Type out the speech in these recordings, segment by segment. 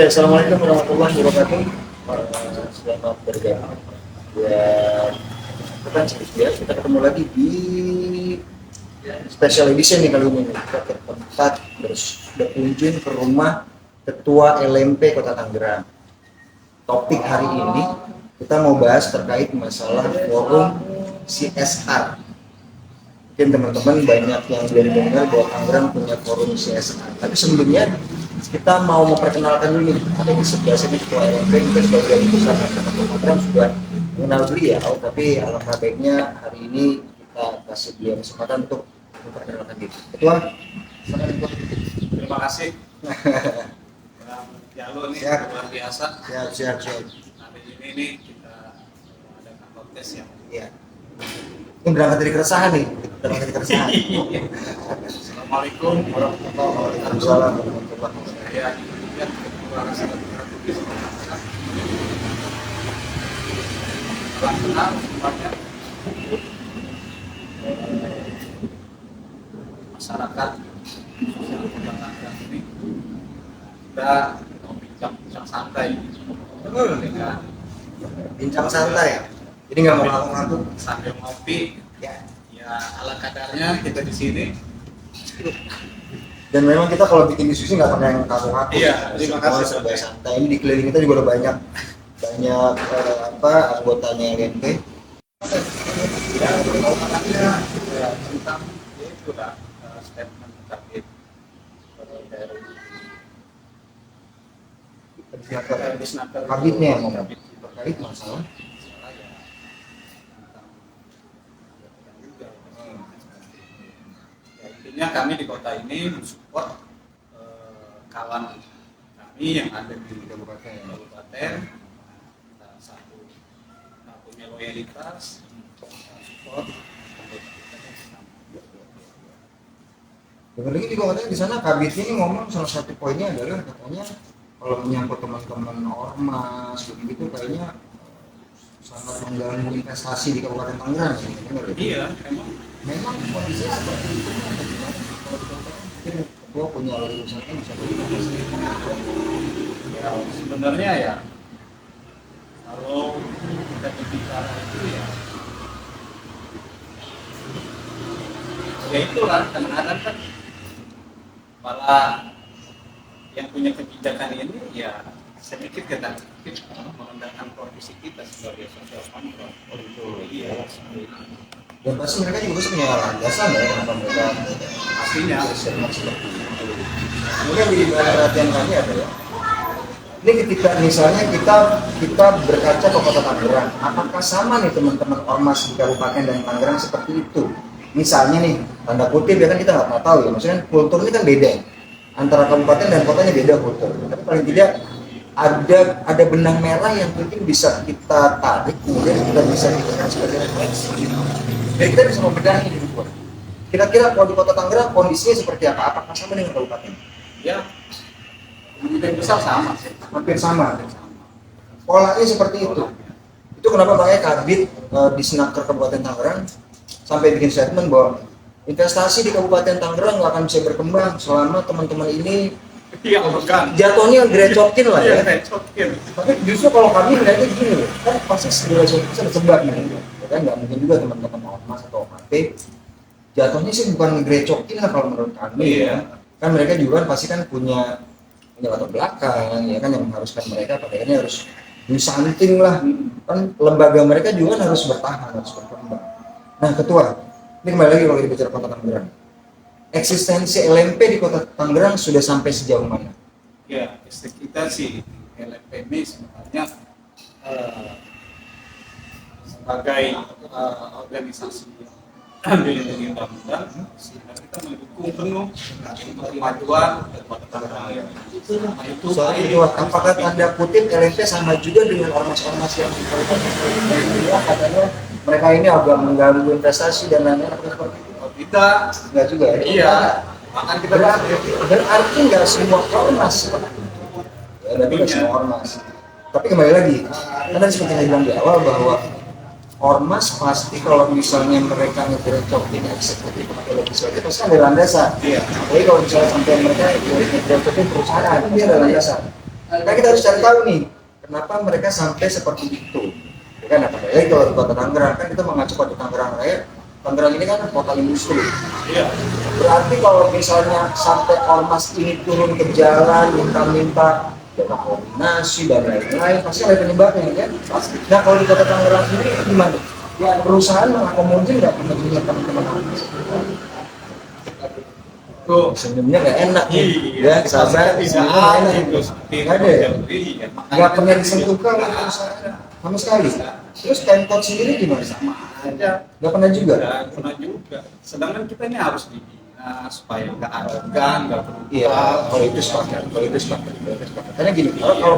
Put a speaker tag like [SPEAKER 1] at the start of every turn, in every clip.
[SPEAKER 1] Assalamualaikum warahmatullahi wabarakatuh. Selamat bergabung. Ya, kita ketemu lagi di special edition nih kali ini. Kita ke tempat berkunjung ke rumah Ketua LMP Kota Tangerang. Topik hari ini kita mau bahas terkait masalah forum CSR. Mungkin teman-teman banyak yang belum dengar bahwa Tangerang punya forum CSR. Tapi sebelumnya kita mau memperkenalkan dulu nih, ada di sebelah sini Ketua LMP. Kita sebagai besar Tangerang sudah mengenal beliau, tapi alangkah baiknya hari ini kita kasih dia kesempatan untuk memperkenalkan diri. Ketua,
[SPEAKER 2] Terima kasih. Jalo nih luar biasa.
[SPEAKER 1] Siap.
[SPEAKER 2] Hari ini kita adakan podcast yang
[SPEAKER 1] Ini berangkat dari keresahan nih.
[SPEAKER 2] Assalamualaikum warahmatullahi wabarakatuh. Saya Ketua Rakyat Salam kenal semuanya. Masyarakat khususnya Kota Tangerang ini kita mau bincang santai dengan
[SPEAKER 1] Bincang santai. Jadi nggak mau ngaku-ngaku.
[SPEAKER 2] sambil ngopi ya ala kadarnya kita di sini.
[SPEAKER 1] Dan memang kita kalau bikin diskusi nggak pernah yang ngaku-ngaku.
[SPEAKER 2] Iya, terima kasih.
[SPEAKER 1] Serba santai. Ini di keliling kita juga udah banyak anggotanya LMP.
[SPEAKER 2] Ya, tentang itu lah statement terkait dari Disnaker
[SPEAKER 1] Kabitnya yang ngomong terkait masalah
[SPEAKER 2] intinya kami di kota ini mensupport kawan kami yang ada di kabupaten. Kita satu punya loyalitas, support.
[SPEAKER 1] Dengar lagi juga katanya di sana kabitnya ini ngomong salah satu poinnya adalah katanya kalau menyangkut teman-teman ormas begitu kayaknya sangat mengganggu investasi di Kabupaten Tangerang.
[SPEAKER 2] Iya,
[SPEAKER 1] memang kondisinya seperti itu. Mungkin Ketua punya urusannya bisa
[SPEAKER 2] ya sebenarnya ya kalau kita berbicara itu ya itulah kadang-kadang kan para yang punya kebijakan ini ya sedikit merendahkan profesi kita sebagai social control. Iya.
[SPEAKER 1] dan pasti mereka juga punya landasan ya kenapa mereka
[SPEAKER 2] Pastinya.
[SPEAKER 1] seperti itu. Kemudian di perhatian kami adalah ini ketika misalnya kita berkaca ke Kota Tangerang, apakah sama nih teman-teman ormas di Kabupaten dan Tangerang seperti itu? Misalnya nih, tanda kutip ya kan kita nggak pernah tahu ya, maksudnya kulturnya kan beda antara kabupaten dan kotanya beda kultur. Tapi paling tidak ada benang merah yang mungkin bisa kita tarik, kemudian kita bisa dikatakan sebagai refleksi. Jadi kita bisa membedahi di luar. Kira-kira kalau di Kota Tangerang kondisinya seperti apa? Apakah sama dengan kabupaten?
[SPEAKER 2] Ya, kemungkinan besar sama sih.
[SPEAKER 1] Hampir sama. Polanya seperti itu. Itu kenapa makanya Kabit di Snaker Kabupaten Tangerang sampai bikin statement bahwa investasi di Kabupaten Tangerang nggak akan bisa berkembang selama teman-teman ini jatuhnya grecokin lah ya. Tapi justru kalau kami melihatnya gini loh, kan pasti segala sesuatu bisa tersebar nih. Ya kan nggak mungkin juga teman-teman ormas atau OKP jatuhnya sih bukan ngegrecokin lah kalau menurut kami. Ya. Kan mereka juga kan pasti kan punya latar belakang ya kan yang mengharuskan mereka pada akhirnya harus do something lah. Kan lembaga mereka juga kan harus bertahan, harus berkembang. Nah Ketua, ini kembali lagi kalau kita bicara Kota Tangerang. Eksistensi LMP di Kota Tangerang sudah sampai sejauh mana?
[SPEAKER 2] Ya, kita sih LMP ini sebenarnya sebagai organisasi dilindungi undang-undang, sehingga kita mendukung penuh untuk kemajuan Kota Tangerang. Itu
[SPEAKER 1] apakah tanda kutip LMP sama juga dengan ormas-ormas yang di Kabupaten Tangerang katanya mereka ini agak mengganggu investasi dan lain-lain seperti itu?
[SPEAKER 2] Tidak,
[SPEAKER 1] enggak juga ya?
[SPEAKER 2] Iya, akan kita
[SPEAKER 1] berarti nggak semua ormas seperti itu. Ya, berarti nggak semua ormas. Tapi kembali lagi, karena seperti yang bilang di awal bahwa ormas pasti kalau misalnya mereka ngegerecokin eksekutif atau legislatif pasti ada landasan.
[SPEAKER 2] Iya.
[SPEAKER 1] Jadi kalau misalnya sampai mereka ngegerecokin perusahaan, itu ada landasan. Nah kita harus cari tahu nih, kenapa mereka sampai seperti itu. Ya kan, apalagi kalau di Kota Tangerang kan kita mengacu pada Tangerang Raya. Tangerang ini kan kota industri.
[SPEAKER 2] Iya.
[SPEAKER 1] Berarti kalau misalnya sampai ormas ini turun ke jalan minta-minta dana koordinasi dan lain-lain, pasti ada penyebabnya kan? Pasti. Nah kalau di Kota Tangerang ini gimana? Ya perusahaan mengakomodir nggak kepentingan teman-teman ormas?
[SPEAKER 2] Tuh,
[SPEAKER 1] Senyumnya nggak enak nih,
[SPEAKER 2] iya,
[SPEAKER 1] ya sabar,
[SPEAKER 2] tidak
[SPEAKER 1] senyumnya nggak
[SPEAKER 2] ada
[SPEAKER 1] enak.
[SPEAKER 2] itu seperti
[SPEAKER 1] Nggak ada ya?
[SPEAKER 2] Iya,
[SPEAKER 1] Nggak pernah
[SPEAKER 2] makanya
[SPEAKER 1] disentuhkan oleh
[SPEAKER 2] nggak
[SPEAKER 1] perusahaan
[SPEAKER 2] ada.
[SPEAKER 1] sama sekali. Terus Pemkot sendiri gimana?
[SPEAKER 2] Sama aja.
[SPEAKER 1] Nggak pernah juga.
[SPEAKER 2] Nggak pernah juga. Sedangkan kita ini harus dibina supaya nggak arogan, nggak berubah.
[SPEAKER 1] Iya, kalau itu sepakat, kalau itu sepakat, kalau itu sepakat. Karena gini, kalau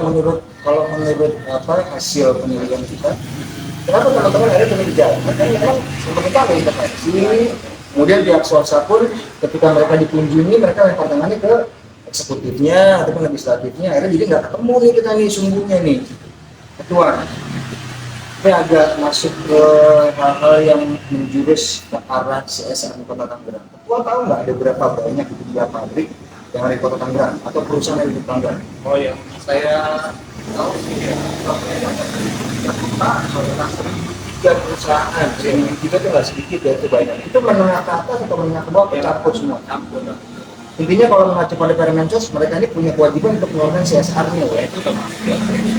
[SPEAKER 1] menurut apa hasil penelitian kita, kenapa teman-teman ada yang jalan? Karena memang pemerintah ada intervensi, kemudian pihak swasta pun ketika mereka dikunjungi, mereka lempar tangannya ke eksekutifnya ataupun legislatifnya, akhirnya jadi nggak ketemu nih kita nih sungguhnya nih ketua. Ini agak masuk ke hal-hal yang menjurus ke arah CSR di Kota Tangerang. Ketua tahu nggak ada berapa banyak dia pabrik yang ada di Kota Tangerang atau perusahaan yang ada di Tangerang?
[SPEAKER 2] Oh ya, saya tahu sih ya.
[SPEAKER 1] Tiga perusahaan yang kita tuh nggak sedikit ya, itu banyak. Itu menengah ke atas atau menengah ke bawah campur semua.
[SPEAKER 2] Campur.
[SPEAKER 1] Intinya kalau mengacu pada Permensos, mereka ini punya kewajiban untuk mengeluarkan CSR-nya ya.
[SPEAKER 2] Itu termasuk.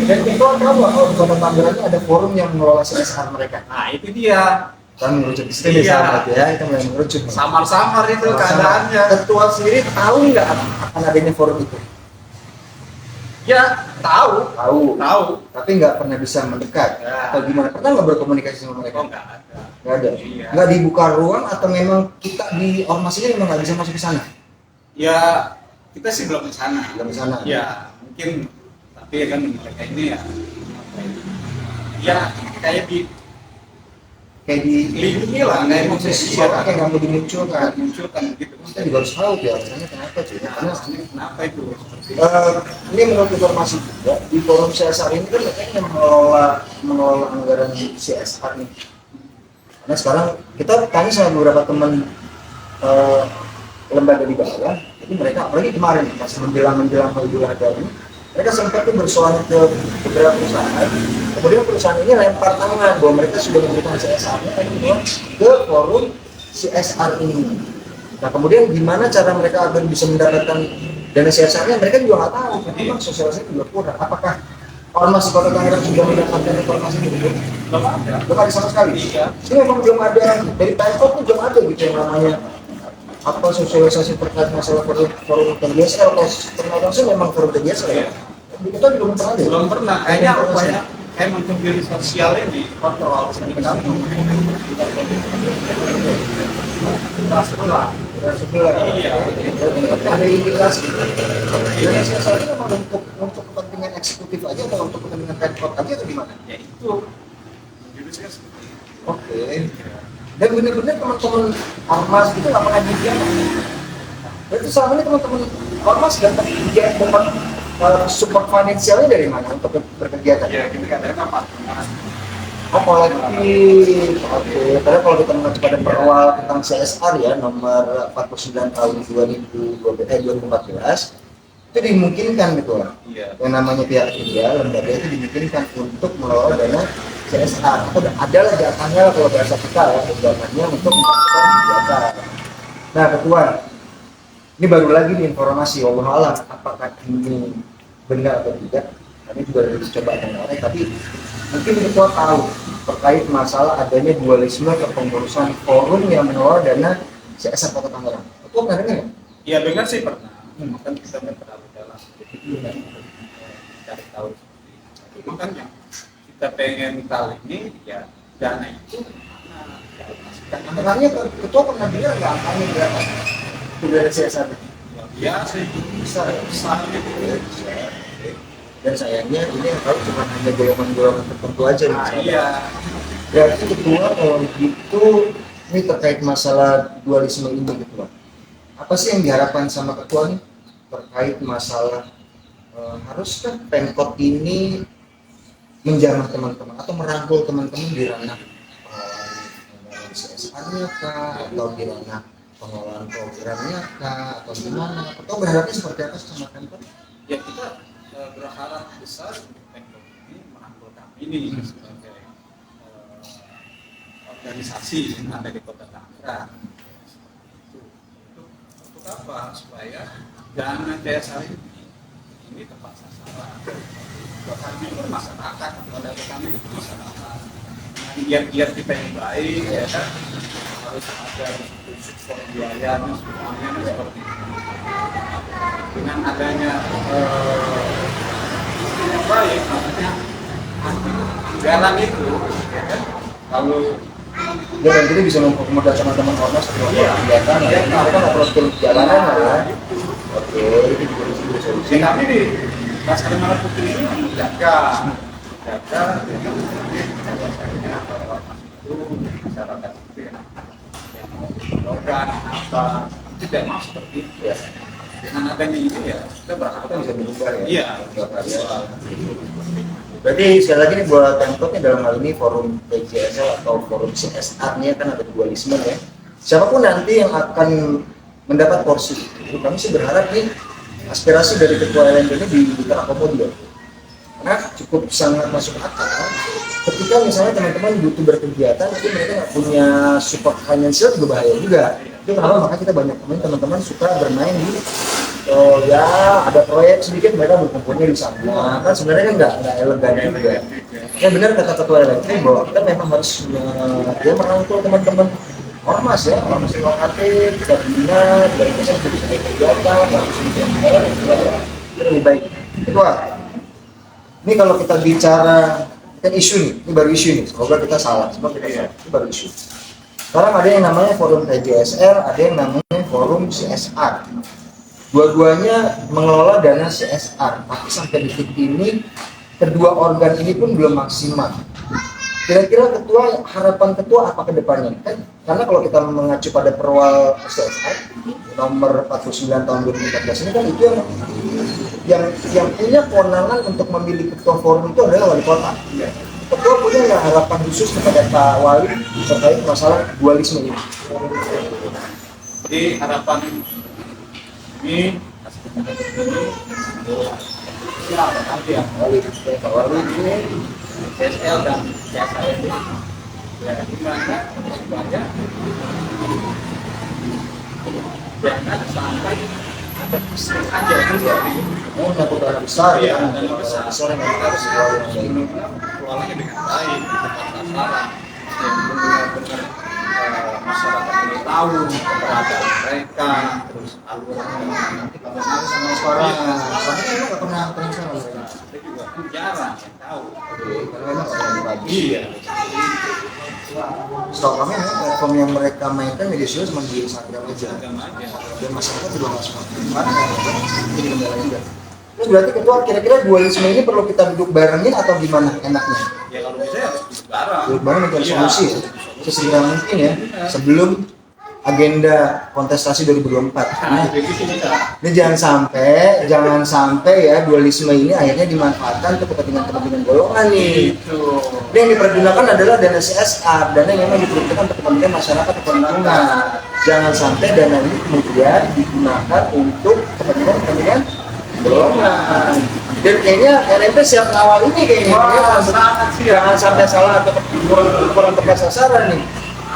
[SPEAKER 1] Dan itu tahu nggak kalau di Kota Tangerang ini ada forum yang mengelola CSR mereka.
[SPEAKER 2] Nah, itu dia.
[SPEAKER 1] Kan mengerucut di sini
[SPEAKER 2] Iya.
[SPEAKER 1] sahabat ya, kita mulai mengerucut.
[SPEAKER 2] Samar-samar itu keadaannya.
[SPEAKER 1] Ketua sendiri tahu nggak akan adanya forum itu?
[SPEAKER 2] Ya, tahu.
[SPEAKER 1] Tahu, tapi nggak pernah bisa mendekat.
[SPEAKER 2] Ya.
[SPEAKER 1] Atau gimana? Pernah nggak berkomunikasi sama mereka?
[SPEAKER 2] Oh, nggak ada.
[SPEAKER 1] Nggak ada.
[SPEAKER 2] Iya.
[SPEAKER 1] Nggak dibuka ruang atau memang kita di ormas ini memang nggak bisa masuk ke sana?
[SPEAKER 2] Ya, kita sih belum ke sana.
[SPEAKER 1] Belum ke sana.
[SPEAKER 2] Ya, mungkin tapi ya kan mereka ini ya. Ya, kayak
[SPEAKER 1] Kayak
[SPEAKER 2] dilindungi lah, kayak
[SPEAKER 1] posisi orang yang nggak mau dimunculkan.
[SPEAKER 2] munculkan gitu.
[SPEAKER 1] Kita juga harus tahu ya alasannya kenapa cuy. Karena
[SPEAKER 2] Kenapa itu?
[SPEAKER 1] ini menurut informasi juga di forum CSR ini kan mereka yang mengelola anggaran CSR nih. Karena sekarang kita tanya sama beberapa teman lembaga di bawah, jadi mereka apalagi kemarin pas menjelang Idul Adha ini, mereka sempat tuh bersuara ke beberapa perusahaan. Kemudian perusahaan ini lempar tangan bahwa mereka sudah memberikan CSR-nya ke forum CSR ini. Nah kemudian gimana cara mereka agar bisa mendapatkan dana CSR-nya, mereka juga nggak tahu. Karena memang sosialisasi juga kurang. Apakah ormas di Kota Tangerang sudah mendapatkan informasi ini?
[SPEAKER 2] Belum ada.
[SPEAKER 1] Belum ada sama sekali.
[SPEAKER 2] Iya.
[SPEAKER 1] Ini memang belum ada dari Pemkot pun belum ada gitu yang namanya apa sosialisasi terkait masalah forum terbiasa atau termasuk memang forum terbiasa ya. Di kita belum pernah ada.
[SPEAKER 2] Belum pernah. Kayaknya banyak kayak macam diri sosialnya di kontrol sendiri kampung.
[SPEAKER 1] Sebelah.
[SPEAKER 2] Iya.
[SPEAKER 1] Ada indikasi. Dan CSR ini memang untuk kepentingan eksekutif aja atau untuk kepentingan Pemkot aja atau gimana?
[SPEAKER 2] Ya itu. Jurusnya seperti itu.
[SPEAKER 1] Oke. Dan benar-benar teman-teman ormas itu nggak pernah didiam. Berarti selama ini teman-teman ormas dapat support finansialnya dari mana untuk berkegiatan?
[SPEAKER 2] Ya, kita kadang apa?
[SPEAKER 1] Oh kolektif. Oke. Padahal kalau kita mengacu pada perwal tentang CSR ya nomor 49 tahun 2014 itu dimungkinkan gitu lah.
[SPEAKER 2] Iya.
[SPEAKER 1] Yang namanya pihak ketiga lembaga itu dimungkinkan untuk mengelola dana CSR atau adalah jatahnya kalau bahasa kita ya jatahnya untuk melakukan kegiatan. Nah ketua, ini baru lagi nih informasi wallahu alam apakah ini benar atau tidak. Kami juga harus coba mengenai, tapi mungkin ketua tahu terkait masalah adanya dualisme kepengurusan forum yang mengelola dana CSR Kota Tangerang. Ketua pernah dengar nggak?
[SPEAKER 2] Iya dengar sih pernah. Kan kita nggak terlalu dalam. Jadi cari tahu seperti itu. Makanya kita pengen tahu ini ya dana itu mana?
[SPEAKER 1] Anggarannya ketua pernah bilang nggak angkanya berapa? Sudah ada CSR.
[SPEAKER 2] Ya sih
[SPEAKER 1] Besar ya?
[SPEAKER 2] besar gitu.
[SPEAKER 1] Besar. Dan sayangnya ini yang tahu cuma hanya golongan-golongan tertentu aja nih.
[SPEAKER 2] Nah, iya.
[SPEAKER 1] Berarti ketua kalau gitu ini terkait masalah dualisme ini ketua. Apa sih yang diharapkan sama ketua nih terkait masalah haruskah Pemkot ini menjamah teman-teman atau merangkul teman-teman di ranah pengelolaan CSR-nya kah atau di ranah pengelolaan programnya kah atau gimana? Atau berharapnya seperti apa sama Pemkot?
[SPEAKER 2] Ya kita berharap besar Pemkot ini merangkul kami ini sebagai organisasi yang ada di Kota Tangerang. Untuk apa? Supaya dana CSR ini tepat sasaran. Buat kami pun masyarakat, pada kami itu masyarakat. Giat-giat kita yang baik, ya kan, harus ada pembiayaan semuanya seperti itu. Dengan adanya baik, maksudnya jalan itu, ya kan, kalau
[SPEAKER 1] Ya dan jadi bisa mempermudah teman-teman ormas untuk kegiatan, ya mereka nggak perlu turun jalanan lah ya. Oke, itu juga bisa solusi.
[SPEAKER 2] kami di Pasar Malam Putri ini menjaga itu masyarakat itu yang organ apa tidak mau seperti itu ya. Dengan adanya ini ya kita berharap
[SPEAKER 1] Kita bisa berubah ya.
[SPEAKER 2] Iya.
[SPEAKER 1] Berarti sekali lagi nih buat Pemkot dalam hal ini forum PJSL atau forum CSR nya kan ada dualisme ya. Siapapun nanti yang akan mendapat porsi itu, kami sih berharap nih aspirasi dari ketua LNP ini terakomodir. Karena cukup sangat masuk akal ketika misalnya teman-teman butuh berkegiatan tapi mereka nggak punya support financial juga bahaya juga. Itu kenapa makanya kita banyak teman-teman suka bermain di ya ada proyek sedikit mereka berkumpulnya di sana kan sebenarnya kan nggak elegan juga. Ya benar kata ketua LNP bahwa kita memang harus dia merangkul teman-teman ormas ya, ormas yang aktif, kita bina, dari kita bisa kegiatan, harus itu lebih baik. Kedua, ini kalau kita bicara kan isu nih, ini baru isu nih, semoga kita salah, semoga kita salah, ini baru isu. Sekarang ada yang namanya forum PJSR, ada yang namanya forum CSR. Dua-duanya mengelola dana CSR, tapi sampai detik ini kedua organ ini pun belum maksimal. Kira-kira ketua, harapan ketua apa ke depannya? Kan, karena kalau kita mengacu pada perwal CSR nomor 49 tahun 2014 ini kan itu yang punya kewenangan untuk memilih ketua forum itu adalah wali kota. Ketua punya nggak harapan khusus kepada Pak Wali terkait masalah dualisme ini?
[SPEAKER 2] Jadi harapan ini siapa nanti ya
[SPEAKER 1] Pak Wali ini
[SPEAKER 2] CSL dan CSR ini ya gimana supaya jangan sampai ada pesan aja juga
[SPEAKER 1] menyangkut dana besar
[SPEAKER 2] ya
[SPEAKER 1] ya,
[SPEAKER 2] dana besar
[SPEAKER 1] yang harus dikeluarkan.
[SPEAKER 2] ini keluarnya dengan baik tepat sasaran yang benar-benar masyarakat ini tahu keberadaan mereka terus alurnya nanti kalau
[SPEAKER 1] Sama suara, soalnya emang nggak pernah penasaran mereka.
[SPEAKER 2] kita juga kan jarang yang tahu
[SPEAKER 1] Karena memang nggak pernah dibagi.
[SPEAKER 2] iya
[SPEAKER 1] Setahu kami memang platform yang mereka mainkan media sosial cuma di Instagram aja.
[SPEAKER 2] agama aja
[SPEAKER 1] Dan masyarakat juga nggak suka manfaatkan, jadi kendala juga. Terus berarti ketua kira-kira dualisme ini perlu kita duduk barengin atau gimana enaknya?
[SPEAKER 2] ya kalau bisa ya harus duduk bareng
[SPEAKER 1] Duduk bareng mencari
[SPEAKER 2] Iya.
[SPEAKER 1] solusi ya, sesegera mungkin ya, sebelum agenda kontestasi 2024. Nah,
[SPEAKER 2] jadi itu bisa
[SPEAKER 1] ini jangan sampai ya dualisme ini akhirnya dimanfaatkan untuk kepentingan golongan nih.
[SPEAKER 2] itu
[SPEAKER 1] Ini yang dipergunakan adalah dana CSR, dana yang memang diperuntukkan untuk kepentingan masyarakat atau lingkungan. Jangan sampai dana ini kemudian digunakan untuk kepentingan golongan. Dan kayaknya LNP siap ngawal ini kayaknya.
[SPEAKER 2] Wah, sangat siap.
[SPEAKER 1] Jangan sampai salah atau kurang tepat sasaran nih.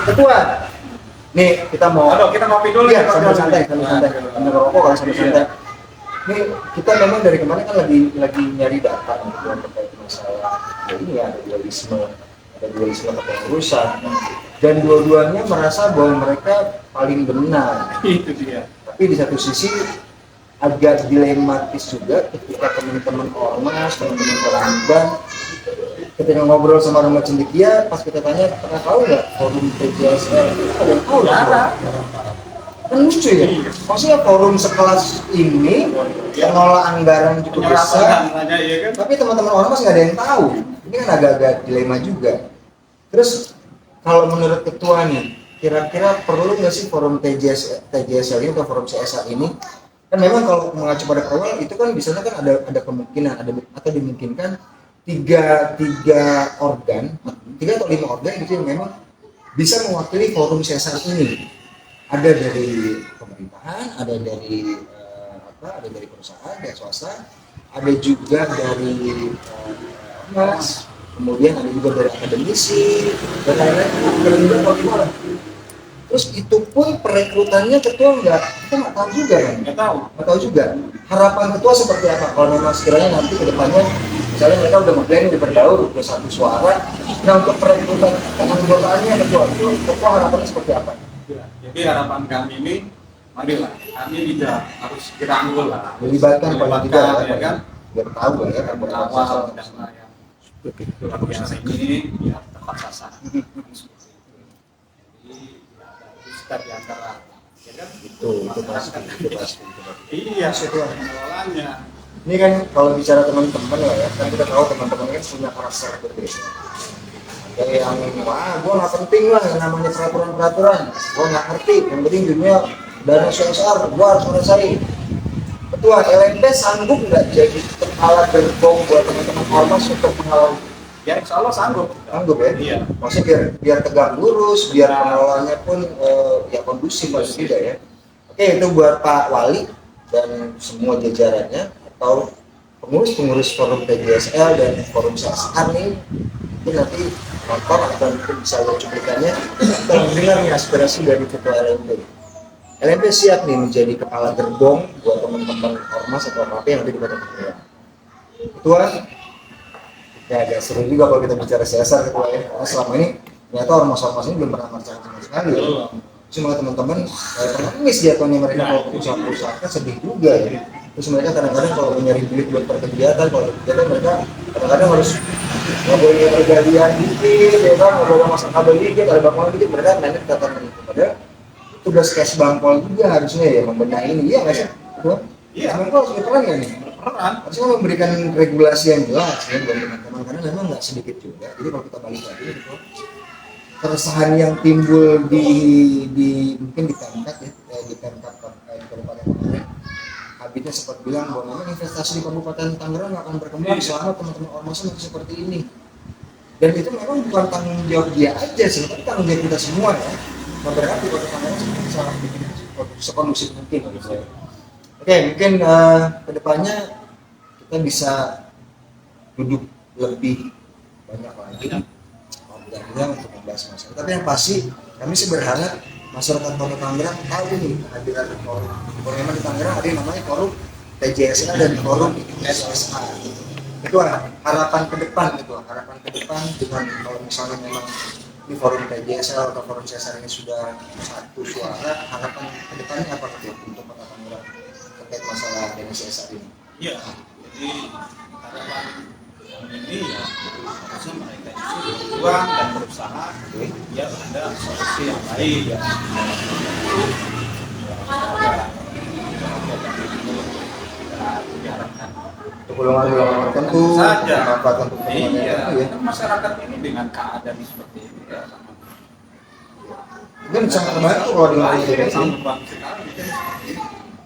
[SPEAKER 1] Ketua, nih kita mau
[SPEAKER 2] kita ngopi dulu
[SPEAKER 1] ya sambil santai, sambil rokok kalau sambil santai. Ini kita memang dari kemarin kan lagi nyari data yang terkait masalah ya ini ya, ada dualisme kepengurusan dan dua-duanya merasa bahwa mereka paling benar.
[SPEAKER 2] itu dia
[SPEAKER 1] Tapi di satu sisi agak dilematis juga ketika teman-teman ormas, teman-teman Keramban ketika ngobrol sama Roma Cendekia, pas kita tanya pernah tahu nggak forum PJSL, ada yang tahu nggak? Kan lucu ya, maksudnya forum sekelas ini yang ngelola anggaran cukup besar,
[SPEAKER 2] aja ya kan
[SPEAKER 1] tapi teman-teman ormas nggak ada yang tahu. Ini kan agak-agak dilema juga. Terus kalau menurut ketua nih, kira-kira perlu nggak sih forum TJSL ini atau forum CSR ini? Kan memang kalau mengacu pada awal itu kan di sana kan ada kemungkinan atau dimungkinkan tiga organ, 3 atau 5 organ gitu yang memang bisa mewakili forum CSR ini. Ada dari pemerintahan, ada dari ada dari perusahaan, dari swasta, ada juga dari Mas, kemudian ada juga dari akademisi dan lain-lain. Terus itu pun perekrutannya ketua kita nggak tahu juga kan? Nggak tahu juga. Harapan ketua seperti apa? Kalau memang sekiranya nanti ke depannya, misalnya mereka udah mengklaim di berdaur udah 1 suara. Nah untuk perekrutan penganggotaannya ketua harapannya seperti apa?
[SPEAKER 2] Jadi harapan kami ini, marilah kami tidak harus dirangkul lah.
[SPEAKER 1] Melibatkan
[SPEAKER 2] ya kan?
[SPEAKER 1] Biar tahu lah ya kan.
[SPEAKER 2] Awal dan yang luar biasa ini biar tepat sasaran. Kita di antara ya kan?
[SPEAKER 1] Itu pasti.
[SPEAKER 2] Iya, pengelolanya.
[SPEAKER 1] Ini kan kalau bicara teman-teman lah ya, kan kita tahu teman-teman kan punya karakter berbeda. Ada yang gue nggak penting lah yang namanya peraturan, gue nggak ngerti. Yang penting dunia dana CSR, gue harus selesai. Ketua LMP sanggup nggak jadi kepala gerbong buat teman-teman ormas untuk mengawal?
[SPEAKER 2] Ya insya Allah sanggup.
[SPEAKER 1] Sanggup ya?
[SPEAKER 2] Iya.
[SPEAKER 1] Maksudnya biar tegak lurus, biar pengelolaannya pun ya kondusif maksud tidak ya. Oke, itu buat Pak Wali dan semua jajarannya atau pengurus forum PJSL dan forum CSR nih, itu nanti nonton atau mungkin bisa lihat cuplikannya dan mendengar nih aspirasi dari ketua LMP. LMP siap nih menjadi kepala gerbong buat teman-teman ormas atau apa yang ada di Kota Tangerang. Ketua, ya agak seru juga kalau kita bicara CSR ketua ya, karena selama ini ternyata ormas-ormas ini belum pernah merasakan sama sekali ya. Cuma teman-teman pengemis jatuhnya mereka kalau usaha-usaha sedih juga ya. Terus mereka kadang-kadang kalau nyari duit buat perkegiatan, kalau kegiatan mereka kadang-kadang harus ngobrolnya pergalian dikit, ya kan, ngobrol masak kabel dikit, ada bangkol dikit, mereka nenek katakan itu. Padahal tugas cash bangkol juga harusnya ya membenahi ini, iya nggak sih? Iya. Bangkol harus berperan ya nih? Berperan. Harusnya memberikan regulasi yang jelas ya buat teman-teman, karena memang nggak sedikit juga. Jadi kalau kita balik lagi gitu, keresahan yang timbul di mungkin di Pemkab ya, di Pemkab Kabupaten Tangerang, Kabitnya sempat bilang bahwa memang investasi di Kabupaten Tangerang akan berkembang selama teman-teman ormas masih seperti ini. Dan itu memang bukan tanggung jawab dia aja sih, tapi tanggung jawab kita semua ya. Nah, berarti Kota Tangerang sangat bikin sekondusif mungkin gitu ya. Oke, mungkin kedepannya kita bisa duduk lebih banyak lagi untuk membahas masalah. Tapi yang pasti kami sih berharap masyarakat Kota Tangerang tahu nih kehadiran forum. Kalau memang di Tangerang ada yang namanya forum PJSA dan forum SSA. Itu harapan ke depan dengan kalau misalnya memang di forum PJSA atau forum CSR ini sudah 1 suara, harapan ke depannya apa untuk Kota Tangerang terkait masalah dana CSR ini?
[SPEAKER 2] Iya, jadi harapan ini ya harusnya mereka justru berjuang dan berusaha ya ada solusi yang baik ya.
[SPEAKER 1] Untuk golongan-golongan tertentu
[SPEAKER 2] saja
[SPEAKER 1] manfaat untuk
[SPEAKER 2] iya, masyarakat ini dengan keadaan seperti ini ya sangat
[SPEAKER 1] mungkin sangat membantu kalau dengan itu.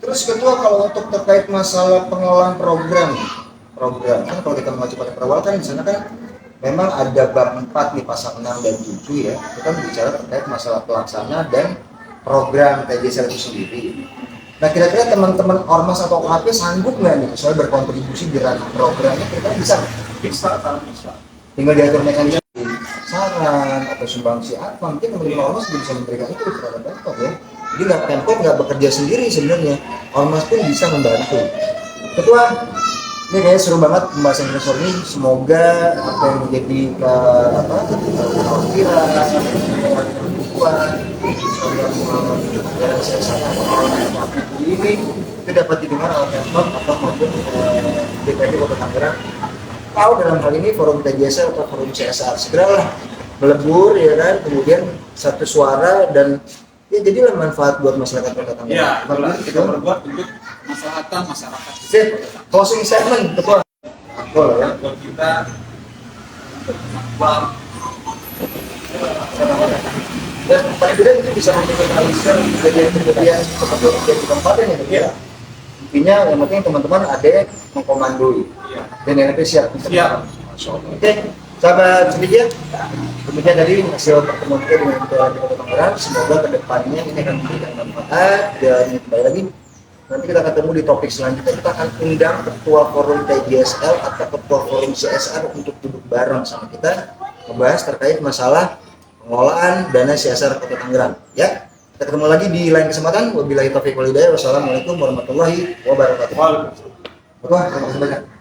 [SPEAKER 1] Terus ketua, kalau untuk terkait masalah pengelolaan program kan kalau kita mengacu pada perawal kan di sana kan memang ada bab 4 nih pasal 6 dan 7 ya, kita bicara terkait masalah pelaksana dan program PJSL itu sendiri. Nah kira-kira teman-teman ormas atau OHP sanggup nggak nih misalnya berkontribusi di ranah programnya, kita bisa tinggal diatur mekanisme saran atau sumbangsi apa, mungkin teman-teman ormas bisa memberikan itu kepada Pemkot ya. Jadi Pemkot nggak bekerja sendiri sebenarnya, ormas pun bisa membantu. Ketua, ini kayaknya seru banget pembahasan investor ini. Semoga apa yang menjadi kekhawatiran, ini itu dapat didengar oleh Pemkot atau maupun DPRD Kota Tangerang. Tahu dalam hal ini forum PJSL atau forum CSR segeralah melebur ya kan, kemudian 1 suara dan ya jadilah manfaat buat masyarakat Kota Tangerang.
[SPEAKER 2] Ya, kita berbuat untuk masyarakat.
[SPEAKER 1] Sip, closing statement ketua.
[SPEAKER 2] Buat kita
[SPEAKER 1] dan paling tidak itu bisa meminimalisir kejadian seperti yang terjadi di kabupaten ya. Intinya yang penting teman-teman ada yang mengkomandoi dan LMP siap. Oke, sahabat Semedia, demikian tadi hasil pertemuan kita dengan Kota Tangerang. Semoga kedepannya ini akan memberikan manfaat dan kembali lagi Nanti kita ketemu di topik selanjutnya. Kita akan undang ketua forum TGSL atau ketua forum CSR untuk duduk bareng sama kita membahas terkait masalah pengelolaan dana CSR Kota Tangerang. Ya, kita ketemu lagi di lain kesempatan. Wabillahi taufiq wal hidayah. Wassalamualaikum warahmatullahi wabarakatuh. Terima kasih banyak.